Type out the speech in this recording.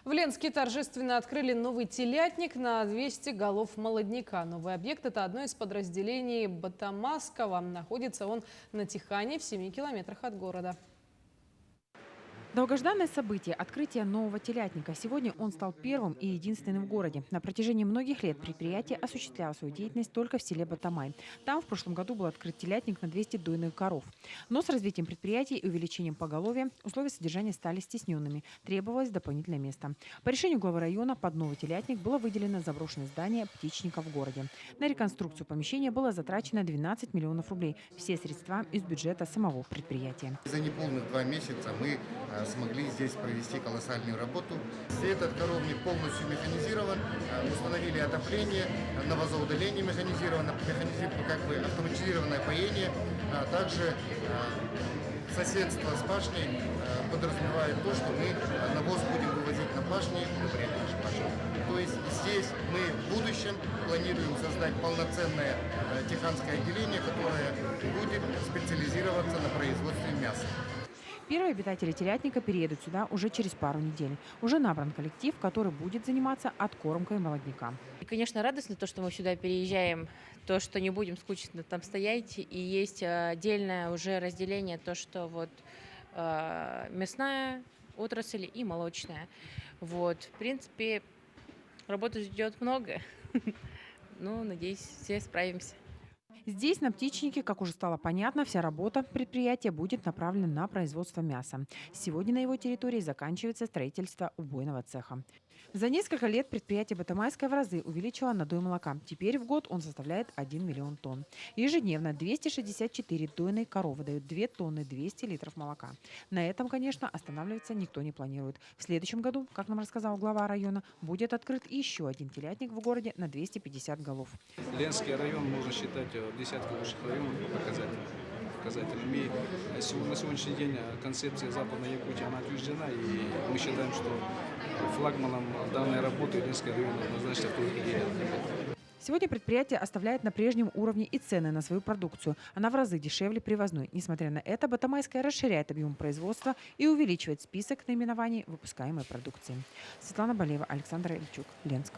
В Ленске торжественно открыли новый телятник на 200 голов молодняка. Новый объект – это одно из подразделений Батамасского. Находится он на Тихане, в 7 километрах от города. Долгожданное событие – открытие нового телятника. Сегодня он стал первым и единственным в городе. На протяжении многих лет предприятие осуществляло свою деятельность только в селе Батамай. Там в прошлом году был открыт телятник на 200 дойных коров. Но с развитием предприятий и увеличением поголовья условия содержания стали стесненными. Требовалось дополнительное место. По решению главы района под новый телятник было выделено заброшенное здание птичника в городе. На реконструкцию помещения было затрачено 12 миллионов рублей. Все средства из бюджета самого предприятия. За неполных 2 месяца мы смогли здесь провести колоссальную работу. Этот коровник полностью механизирован, установили отопление, навозоудаление механизировано, автоматизированное поение. Также соседство с пашней подразумевает то, что мы навоз будем вывозить на пашни, удобрять наши пашни. То есть здесь мы в будущем планируем создать полноценное тиханское отделение, которое будет специализироваться на производстве мяса. Первые обитатели телятника переедут сюда уже через пару недель. Уже набран коллектив, который будет заниматься откормкой молодняка. И, конечно, радостно то, что мы сюда переезжаем, то, что не будем скучно там стоять. И есть отдельное уже разделение, то, что вот мясная отрасль и молочная. Вот, в принципе, работы ждет много. Ну, надеюсь, все справимся. Здесь, на птичнике, как уже стало понятно, вся работа предприятия будет направлена на производство мяса. Сегодня на его территории заканчивается строительство убойного цеха. За несколько лет предприятие Батамайское в разы увеличило надой молока. Теперь в год он составляет 1 миллион тонн. Ежедневно 264 дойные коровы дают 2 тонны 200 литров молока. На этом, конечно, останавливаться никто не планирует. В следующем году, как нам рассказал глава района, будет открыт еще один телятник в городе на 250 голов. Ленский район можно считать в десятке лучших районов по показателям. И на сегодняшний день концепция Западной Якутии она утверждена, и мы считаем, что флагманом данной работы Ленский район однозначно только Ленин. Сегодня предприятие оставляет на прежнем уровне и цены на свою продукцию. Она в разы дешевле привозной. Несмотря на это, Батамайская расширяет объем производства и увеличивает список наименований выпускаемой продукции. Светлана Болева, Александр Ильчук, Ленск.